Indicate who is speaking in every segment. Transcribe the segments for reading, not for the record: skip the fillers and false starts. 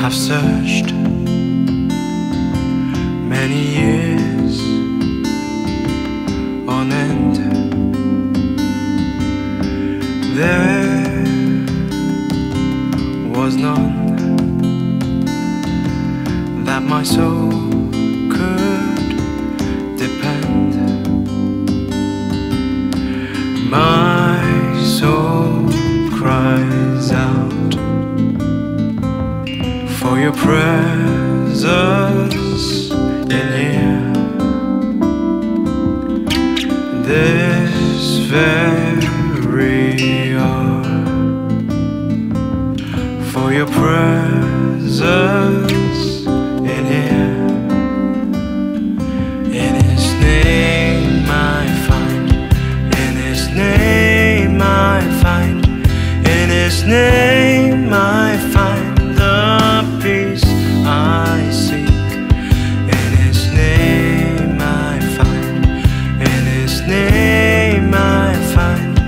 Speaker 1: I've searched many years on end. There was none that my soul could depend. My soul cries out for your presence in here. This very hour, for your presence in here. In His name I find, in His name I find, in His name I find the peace I seek. In His name I find, in His name I find,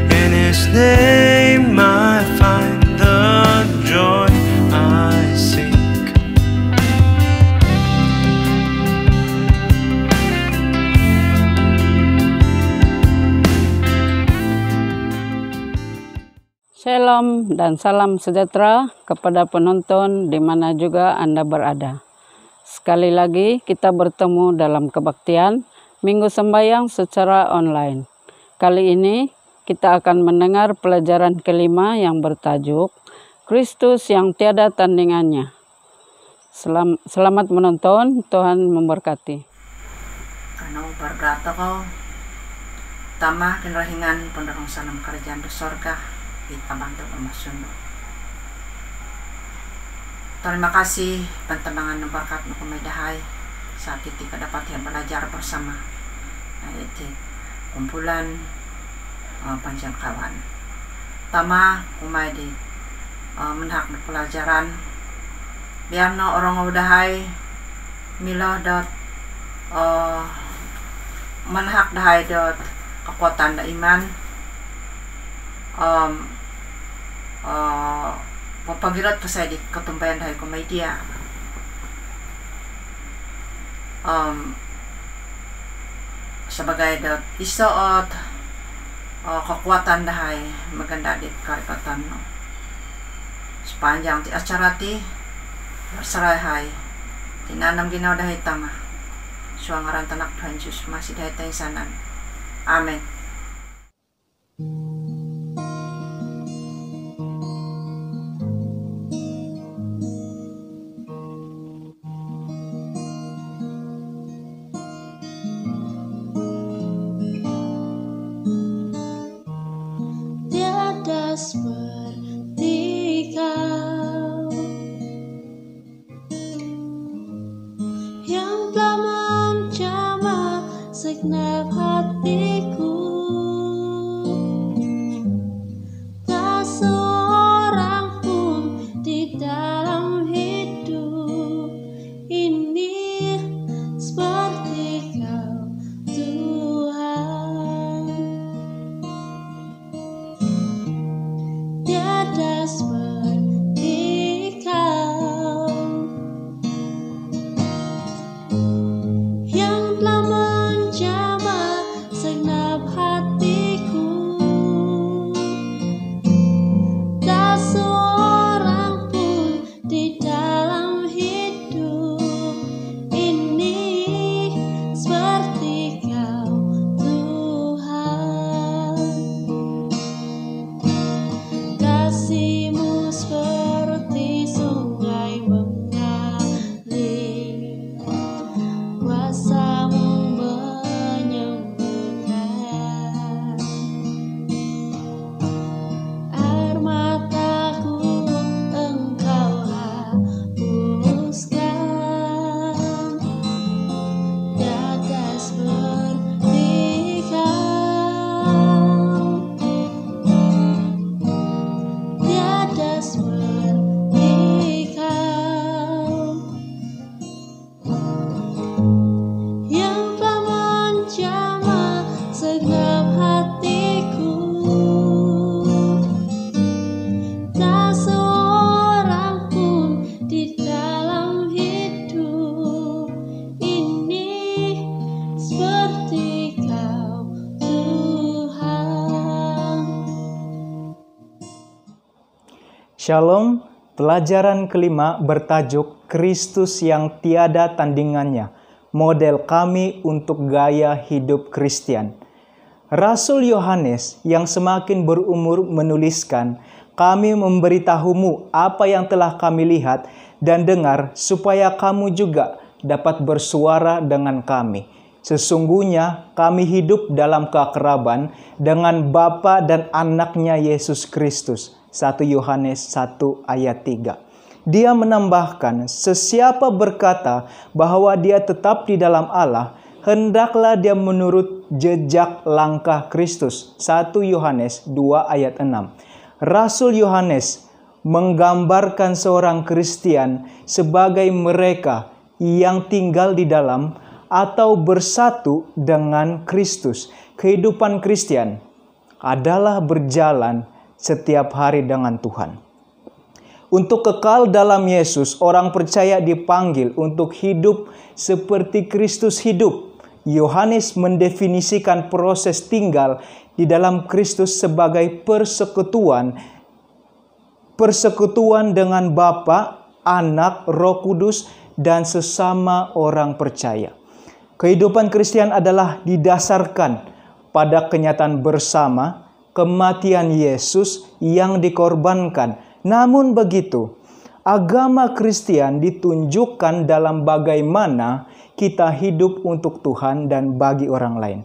Speaker 1: in His name I find the joy I seek.
Speaker 2: Shalom dan salam sejahtera kepada penonton di mana juga Anda berada. Sekali lagi kita bertemu dalam kebaktian Minggu Sembahyang secara online. Kali ini kita akan mendengar pelajaran kelima yang bertajuk Kristus yang tiada tandingannya. Selamat menonton, Tuhan memberkati.
Speaker 3: Karena berkata kau, tamah kinrahingan penderang sanam kerajaan di sorga. Kita bantu bermasundo. Terima kasih pentembangan dan berkat nukumedahai saat kita dapat belajar bersama. Itu kumpulan panjang kawan. Tama kumai di menhak pelajaran. Biar no orang udahai milo dot menhak dahai dot kekuatan da iman. Papagirat pa sa di katumbayan dahil kumaydiya sebagai dot isoot kekuatan dahil maganda di karikatan no. Sepanjang ti acara ti berserahay tinanam ginaw dahil tama suangaran tanak Tuhan Yesus masih dahil tayo sanan. Amen.
Speaker 4: Seperti kau yang telah menjamah segenap hatiku, tak seorang pun di dalam hidup ini seperti kau, Tuhan. Tiada seperti kau yang telah menjamah
Speaker 5: Shalom, pelajaran kelima bertajuk Kristus yang tiada tandingannya, model kami untuk gaya hidup Kristen. Rasul Yohanes yang semakin berumur menuliskan, kami memberitahumu apa yang telah kami lihat dan dengar supaya kamu juga dapat bersuara dengan kami. Sesungguhnya kami hidup dalam keakraban dengan Bapa dan anaknya Yesus Kristus. 1 Yohanes 1 ayat 3. Dia menambahkan, sesiapa berkata bahwa dia tetap di dalam Allah, hendaklah dia menurut jejak langkah Kristus. 1 Yohanes 2 ayat 6. Rasul Yohanes menggambarkan seorang Kristen sebagai mereka yang tinggal di dalam atau bersatu dengan Kristus. Kehidupan Kristen adalah berjalan setiap hari dengan Tuhan. Untuk kekal dalam Yesus, orang percaya dipanggil untuk hidup seperti Kristus hidup. Yohanes mendefinisikan proses tinggal di dalam Kristus sebagai persekutuan dengan Bapa, Anak, Roh Kudus, dan sesama orang percaya. Kehidupan Kristen adalah didasarkan pada kenyataan bersama kematian Yesus yang dikorbankan. Namun begitu, agama Kristen ditunjukkan dalam bagaimana kita hidup untuk Tuhan dan bagi orang lain.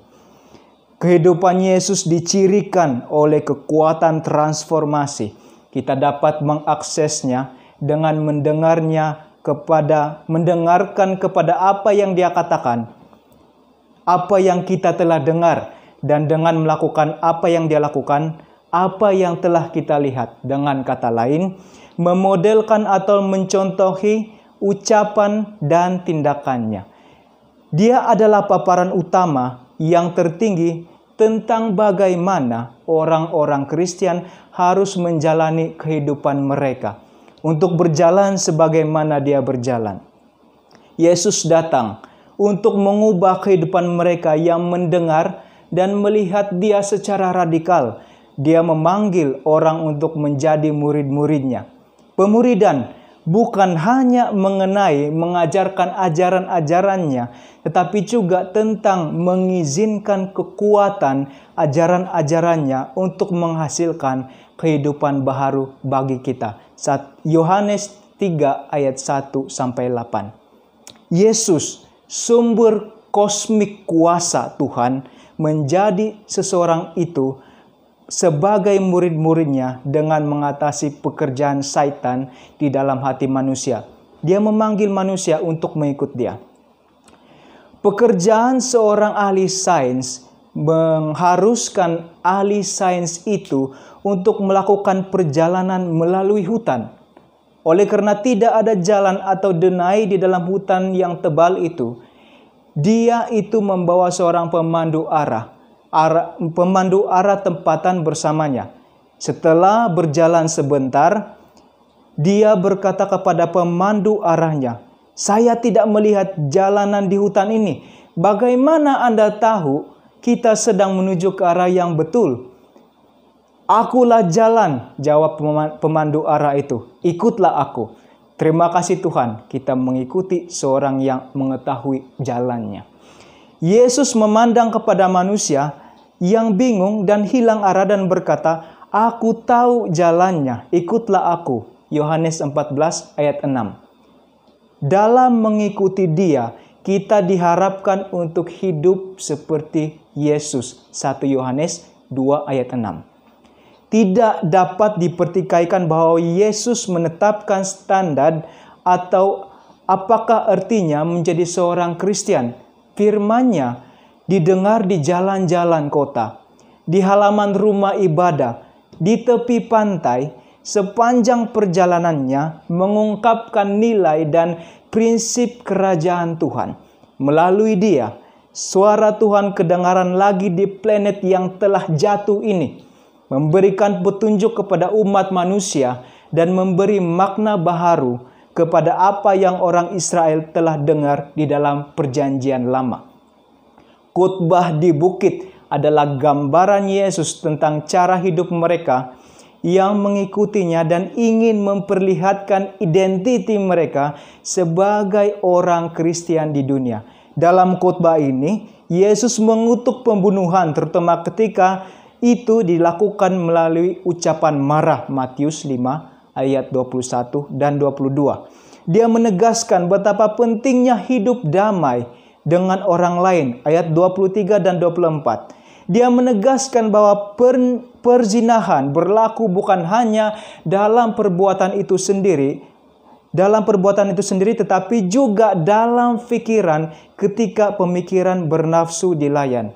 Speaker 5: Kehidupan Yesus dicirikan oleh kekuatan transformasi. Kita dapat mengaksesnya dengan mendengarkan kepada apa yang Dia katakan, apa yang kita telah dengar, dan dengan melakukan apa yang Dia lakukan, apa yang telah kita lihat. Dengan kata lain, memodelkan atau mencontohi ucapan dan tindakannya. Dia adalah paparan utama yang tertinggi tentang bagaimana orang-orang Kristen harus menjalani kehidupan mereka untuk berjalan sebagaimana Dia berjalan. Yesus datang untuk mengubah kehidupan mereka yang mendengar dan melihat Dia secara radikal. Dia memanggil orang untuk menjadi murid-muridnya. Pemuridan bukan hanya mengajarkan ajaran-ajarannya, tetapi juga tentang mengizinkan kekuatan ajaran-ajarannya untuk menghasilkan kehidupan baru bagi kita. Yohanes 3 ayat 1-8. Yesus, sumber kosmik kuasa Tuhan, menjadi seseorang itu sebagai murid-muridnya dengan mengatasi pekerjaan Satan di dalam hati manusia. Dia memanggil manusia untuk mengikut Dia. Pekerjaan seorang ahli sains mengharuskan ahli sains itu untuk melakukan perjalanan melalui hutan. Oleh karena tidak ada jalan atau denai di dalam hutan yang tebal itu, dia itu membawa seorang pemandu arah tempatan bersamanya. Setelah berjalan sebentar, dia berkata kepada pemandu arahnya, "Saya tidak melihat jalanan di hutan ini. Bagaimana Anda tahu kita sedang menuju ke arah yang betul?" "Akulah jalan," jawab pemandu arah itu. "Ikutlah aku." Terima kasih Tuhan, kita mengikuti seorang yang mengetahui jalannya. Yesus memandang kepada manusia yang bingung dan hilang arah dan berkata, "Aku tahu jalannya, ikutlah aku." Yohanes 14 ayat 6. Dalam mengikuti Dia, kita diharapkan untuk hidup seperti Yesus. 1 Yohanes 2 ayat 6. Tidak dapat dipertikaikan bahwa Yesus menetapkan standar atau apakah artinya menjadi seorang Kristen. Firman-Nya didengar di jalan-jalan kota, di halaman rumah ibadah, di tepi pantai. Sepanjang perjalanannya mengungkapkan nilai dan prinsip kerajaan Tuhan. Melalui Dia, suara Tuhan kedengaran lagi di planet yang telah jatuh ini, memberikan petunjuk kepada umat manusia dan memberi makna baharu kepada apa yang orang Israel telah dengar di dalam perjanjian lama. Khotbah di bukit adalah gambaran Yesus tentang cara hidup mereka yang mengikutinya dan ingin memperlihatkan identiti mereka sebagai orang Kristen di dunia. Dalam khotbah ini, Yesus mengutuk pembunuhan, terutama ketika itu dilakukan melalui ucapan marah. Matius 5 ayat 21 dan 22. Dia menegaskan betapa pentingnya hidup damai dengan orang lain. Ayat 23 dan 24. Dia menegaskan bahwa perzinahan berlaku bukan hanya dalam perbuatan itu sendiri, tetapi juga dalam pikiran ketika pemikiran bernafsu dilayan.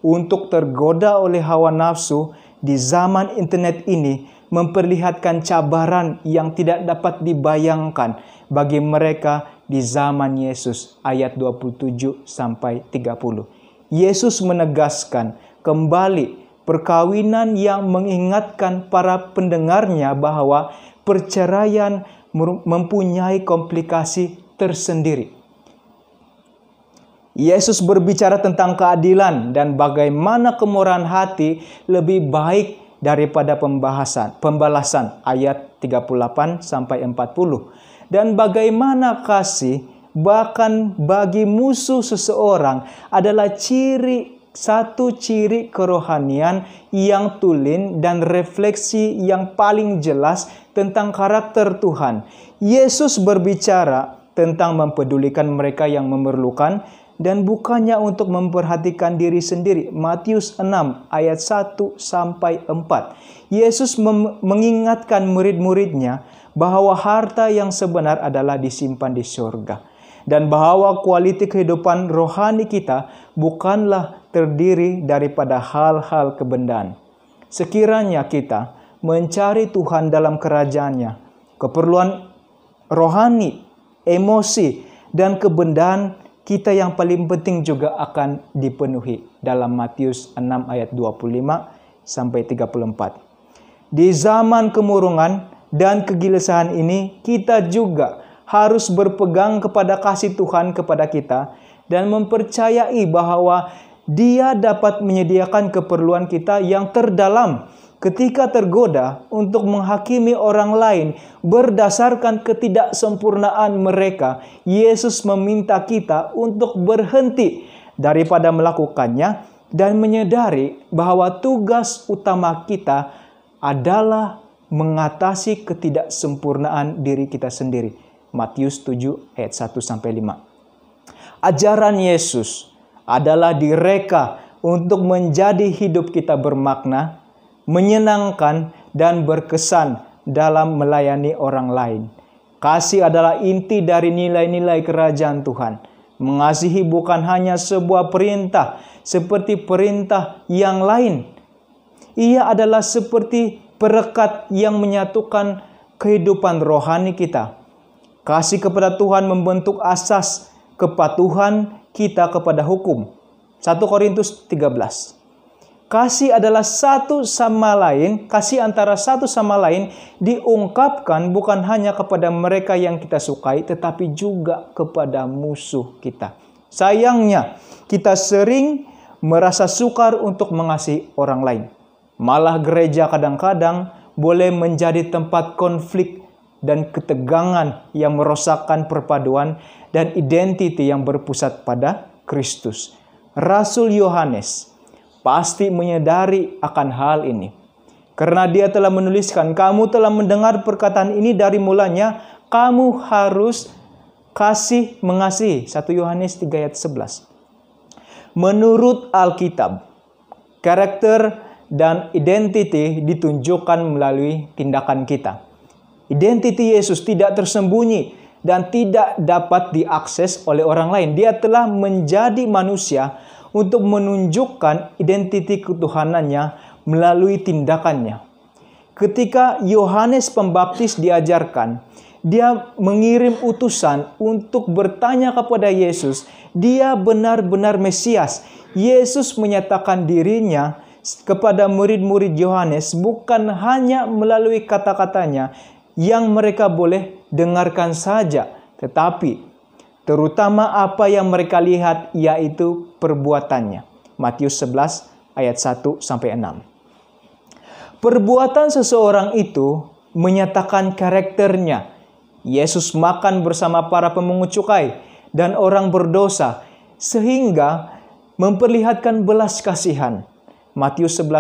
Speaker 5: Untuk tergoda oleh hawa nafsu di zaman internet ini memperlihatkan cabaran yang tidak dapat dibayangkan bagi mereka di zaman Yesus. Ayat 27 sampai 30. Yesus menegaskan kembali perkawinan yang mengingatkan para pendengarnya bahwa perceraian mempunyai komplikasi tersendiri. Yesus berbicara tentang keadilan dan bagaimana kemurahan hati lebih baik daripada pembalasan. Ayat 38 sampai 40. Dan bagaimana kasih bahkan bagi musuh seseorang adalah satu ciri kerohanian yang tulen dan refleksi yang paling jelas tentang karakter Tuhan. Yesus berbicara tentang mempedulikan mereka yang memerlukan dan bukannya untuk memperhatikan diri sendiri. Matius 6 ayat 1 sampai 4. Yesus mengingatkan murid-muridnya bahwa harta yang sebenar adalah disimpan di surga. Dan bahwa kualitas kehidupan rohani kita bukanlah terdiri daripada hal-hal kebendaan. Sekiranya kita mencari Tuhan dalam kerajaannya, keperluan rohani, emosi, dan kebendaan kita yang paling penting juga akan dipenuhi. Dalam Matius 6 ayat 25 sampai 34. Di zaman kemurungan dan kegelisahan ini, kita juga harus berpegang kepada kasih Tuhan kepada kita dan mempercayai bahwa Dia dapat menyediakan keperluan kita yang terdalam ketika tergoda untuk menghakimi orang lain berdasarkan ketidaksempurnaan mereka. Yesus meminta kita untuk berhenti daripada melakukannya dan menyadari bahwa tugas utama kita adalah mengatasi ketidaksempurnaan diri kita sendiri. Matius 7 ayat 1 sampai 5. Ajaran Yesus adalah direka untuk menjadi hidup kita bermakna, menyenangkan dan berkesan dalam melayani orang lain. Kasih adalah inti dari nilai-nilai kerajaan Tuhan. Mengasihi bukan hanya sebuah perintah seperti perintah yang lain. Ia adalah seperti perekat yang menyatukan kehidupan rohani kita. Kasih kepada Tuhan membentuk asas kepatuhan kita kepada hukum. 1 Korintus 13. Kasih adalah kasih antara satu sama lain diungkapkan bukan hanya kepada mereka yang kita sukai, tetapi juga kepada musuh kita. Sayangnya, kita sering merasa sukar untuk mengasihi orang lain. Malah gereja kadang-kadang boleh menjadi tempat konflik dan ketegangan yang merosakkan perpaduan dan identiti yang berpusat pada Kristus. Rasul Yohanes pasti menyadari akan hal ini. Karena dia telah menuliskan, kamu telah mendengar perkataan ini dari mulanya, kamu harus mengasihi. 1 Yohanes 3 ayat 11. Menurut Alkitab, karakter dan identiti ditunjukkan melalui tindakan kita. Identiti Yesus tidak tersembunyi dan tidak dapat diakses oleh orang lain. Dia telah menjadi manusia untuk menunjukkan identiti ketuhanannya melalui tindakannya. Ketika Yohanes Pembaptis diajarkan, dia mengirim utusan untuk bertanya kepada Yesus, dia benar-benar Mesias. Yesus menyatakan dirinya kepada murid-murid Yohanes bukan hanya melalui kata-katanya yang mereka boleh dengarkan saja, tetapi terutama apa yang mereka lihat, yaitu perbuatannya. Matius 11 ayat 1 sampai 6. Perbuatan seseorang itu menyatakan karakternya. Yesus makan bersama para pemungut cukai dan orang berdosa, sehingga memperlihatkan belas kasihan. Matius 9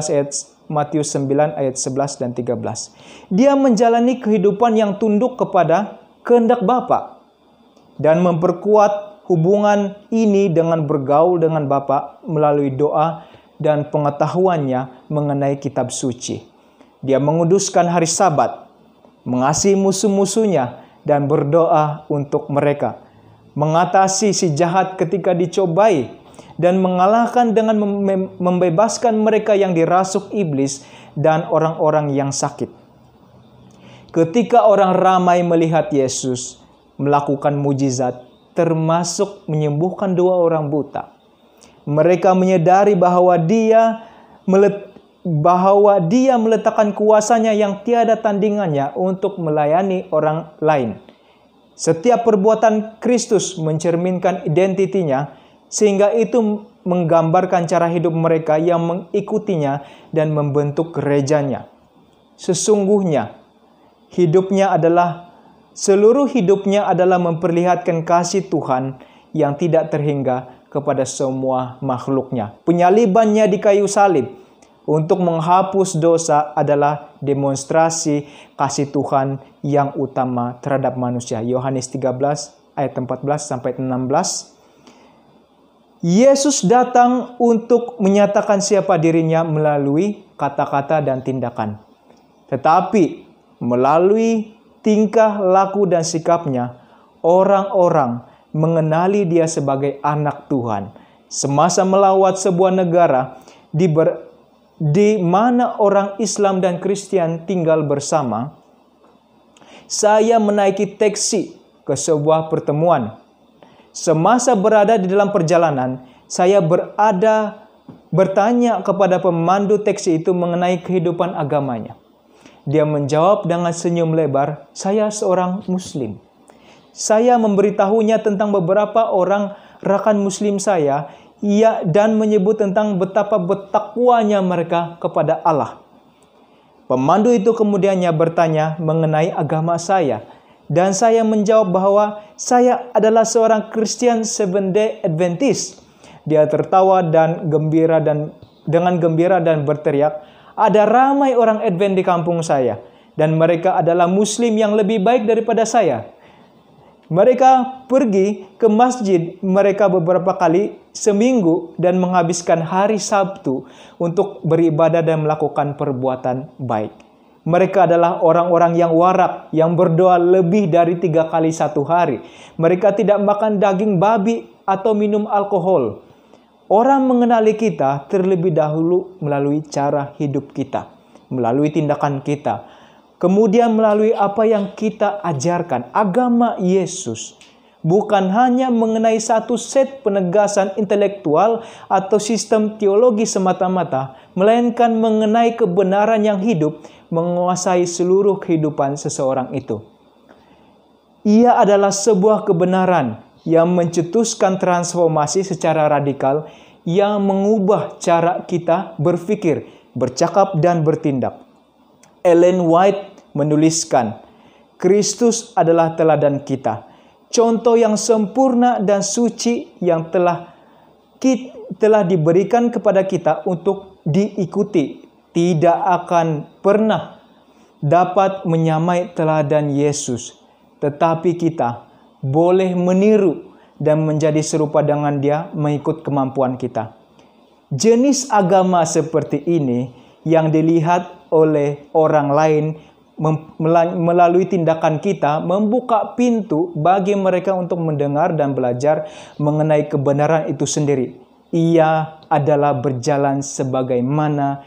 Speaker 5: ayat 11 dan 13. Dia menjalani kehidupan yang tunduk kepada kehendak Bapa dan memperkuat hubungan ini dengan bergaul dengan Bapa melalui doa dan pengetahuannya mengenai kitab suci. Dia menguduskan hari Sabat, mengasihi musuh-musuhnya dan berdoa untuk mereka, mengatasi si jahat ketika dicobai, dan mengalahkan dengan membebaskan mereka yang dirasuk iblis dan orang-orang yang sakit. Ketika orang ramai melihat Yesus melakukan mujizat, termasuk menyembuhkan 2 orang buta, mereka menyadari bahwa dia meletakkan kuasanya yang tiada tandingannya untuk melayani orang lain. Setiap perbuatan Kristus mencerminkan identitinya, sehingga itu menggambarkan cara hidup mereka yang mengikutinya dan membentuk gerejanya. Sesungguhnya, seluruh hidupnya adalah memperlihatkan kasih Tuhan yang tidak terhingga kepada semua makhluknya. Penyalibannya di kayu salib untuk menghapus dosa adalah demonstrasi kasih Tuhan yang utama terhadap manusia. Yohanes 13 ayat 14 sampai 16. Yesus datang untuk menyatakan siapa dirinya melalui kata-kata dan tindakan. Tetapi melalui tingkah laku dan sikapnya, orang-orang mengenali dia sebagai anak Tuhan. Semasa melawat sebuah negara di mana orang Islam dan Kristen tinggal bersama, saya menaiki taksi ke sebuah pertemuan. Semasa berada di dalam perjalanan, saya bertanya kepada pemandu taksi itu mengenai kehidupan agamanya. Dia menjawab dengan senyum lebar, "Saya seorang Muslim." Saya memberitahunya tentang beberapa orang rakan Muslim saya, dan menyebut tentang betapa bertakwanya mereka kepada Allah. Pemandu itu kemudiannya bertanya mengenai agama saya, dan saya menjawab bahwa saya adalah seorang Kristen Seventh-day Adventist. Dia tertawa dan dengan gembira dan berteriak, "Ada ramai orang Advent di kampung saya, dan mereka adalah Muslim yang lebih baik daripada saya." Mereka pergi ke masjid mereka beberapa kali seminggu dan menghabiskan hari Sabtu untuk beribadah dan melakukan perbuatan baik. Mereka adalah orang-orang yang warak, yang berdoa lebih dari 3 kali satu hari. Mereka tidak makan daging babi atau minum alkohol. Orang mengenali kita terlebih dahulu melalui cara hidup kita, melalui tindakan kita, kemudian melalui apa yang kita ajarkan. Agama Yesus bukan hanya mengenai satu set penegasan intelektual atau sistem teologi semata-mata, melainkan mengenai kebenaran yang hidup menguasai seluruh kehidupan seseorang itu. Ia adalah sebuah kebenaran yang mencetuskan transformasi secara radikal yang mengubah cara kita berpikir, bercakap, dan bertindak. Ellen White menuliskan, Kristus adalah teladan kita, contoh yang sempurna dan suci yang telah diberikan kepada kita untuk diikuti. Tidak akan pernah dapat menyamai teladan Yesus, tetapi kita boleh meniru dan menjadi serupa dengan Dia mengikut kemampuan kita. Jenis agama seperti ini yang dilihat oleh orang lain melalui tindakan kita membuka pintu bagi mereka untuk mendengar dan belajar mengenai kebenaran itu sendiri. Ia adalah berjalan sebagaimana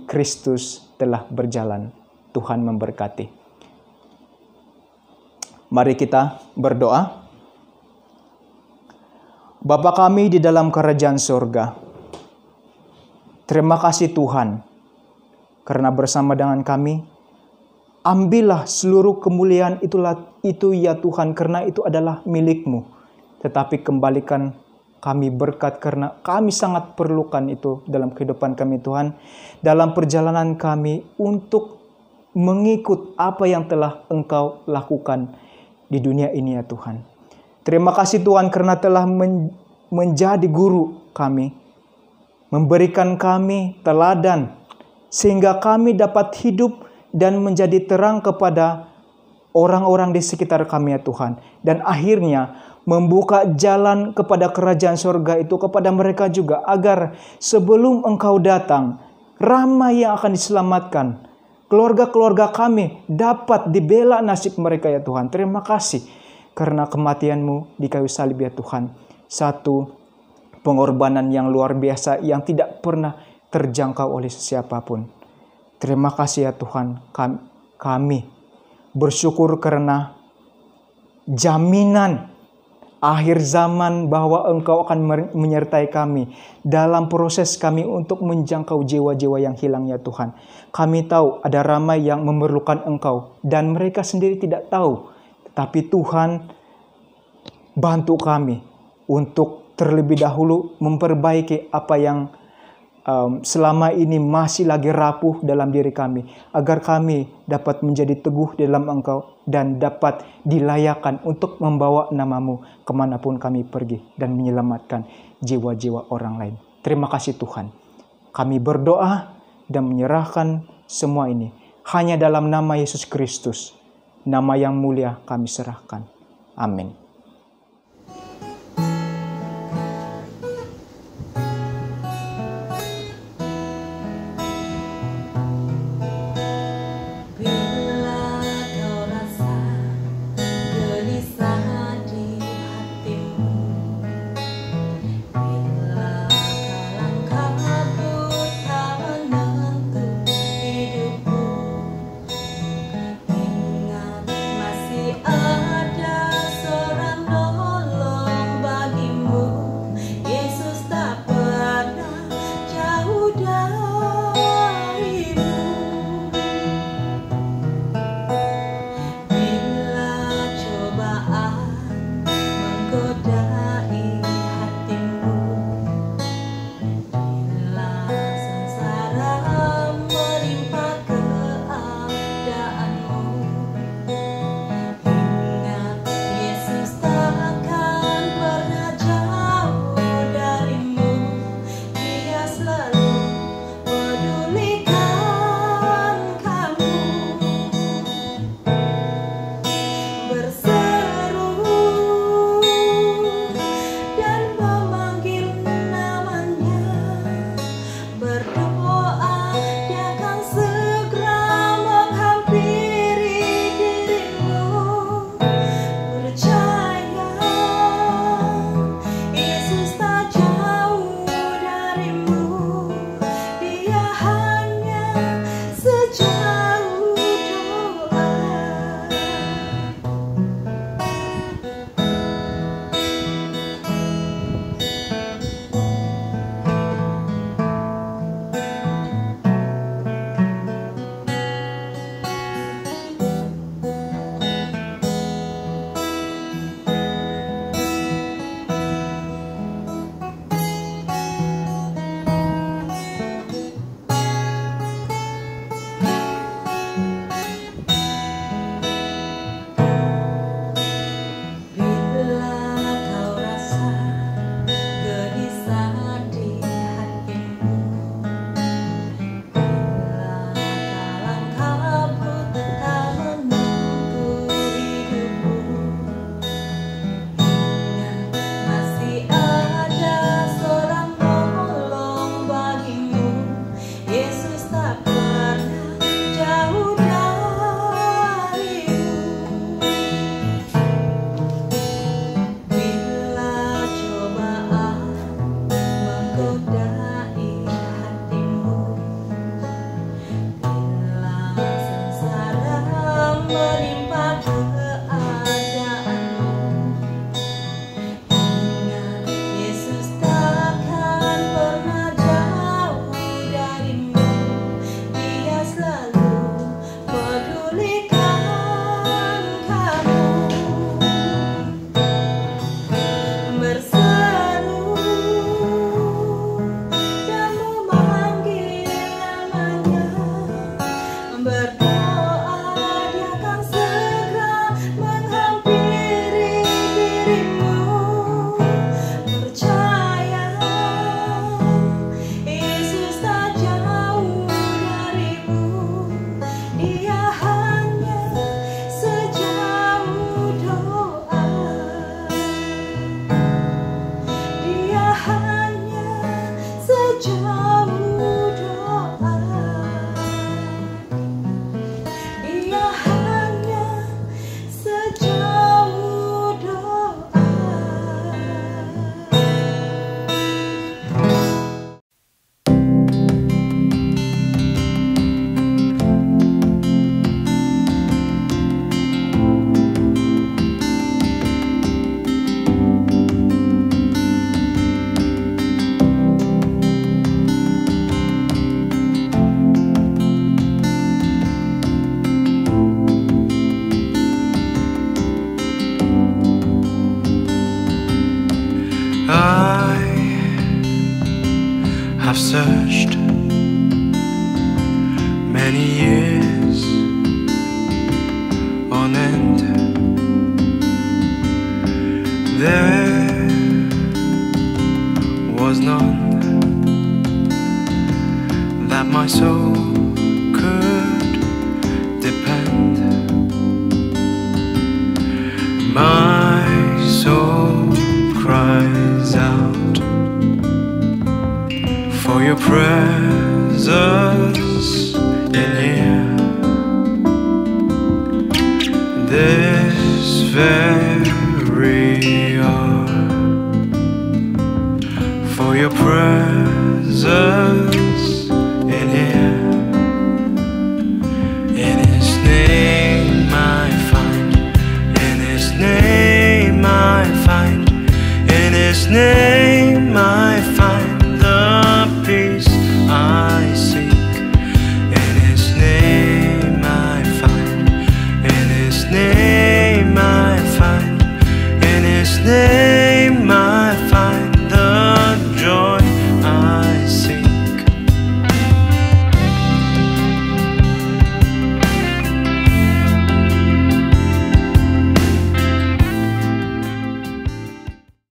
Speaker 5: Kristus telah berjalan. Tuhan memberkati. Mari kita berdoa. Bapa kami di dalam kerajaan surga, terima kasih Tuhan, karena bersama dengan kami, ambillah seluruh kemuliaan itu ya Tuhan, karena itu adalah milik-Mu. Tetapi kembalikan kami berkat karena kami sangat perlukan itu dalam kehidupan kami Tuhan. Dalam perjalanan kami untuk mengikut apa yang telah Engkau lakukan di dunia ini ya Tuhan. Terima kasih Tuhan karena telah menjadi guru kami. Memberikan kami teladan sehingga kami dapat hidup dan menjadi terang kepada orang-orang di sekitar kami ya Tuhan. Dan akhirnya membuka jalan kepada kerajaan surga itu kepada mereka juga. Agar sebelum Engkau datang, ramai yang akan diselamatkan. Keluarga-keluarga kami dapat dibela nasib mereka ya Tuhan. Terima kasih karena kematian-Mu di kayu salib ya Tuhan. Satu pengorbanan yang luar biasa yang tidak pernah terjangkau oleh siapapun. Terima kasih ya Tuhan. Kami bersyukur karena jaminan akhir zaman bahwa Engkau akan menyertai kami dalam proses kami untuk menjangkau jiwa-jiwa yang hilang ya Tuhan. Kami tahu ada ramai yang memerlukan Engkau dan mereka sendiri tidak tahu. Tetapi Tuhan bantu kami untuk terlebih dahulu memperbaiki apa yang selama ini masih lagi rapuh dalam diri kami, agar kami dapat menjadi teguh dalam Engkau dan dapat dilayakkan untuk membawa nama-Mu kemanapun kami pergi dan menyelamatkan jiwa-jiwa orang lain. Terima kasih Tuhan. Kami berdoa dan menyerahkan semua ini hanya dalam nama Yesus Kristus, nama yang mulia kami serahkan. Amin.
Speaker 4: Ada seorang
Speaker 1: I've searched many years on end. There was none that my soul could depend. My soul cries out for your presence in here. This very hour, for your presence in here. In His name I find, in His name I find, in His name I find the peace I seek. In His name I find, in His name I find, in His name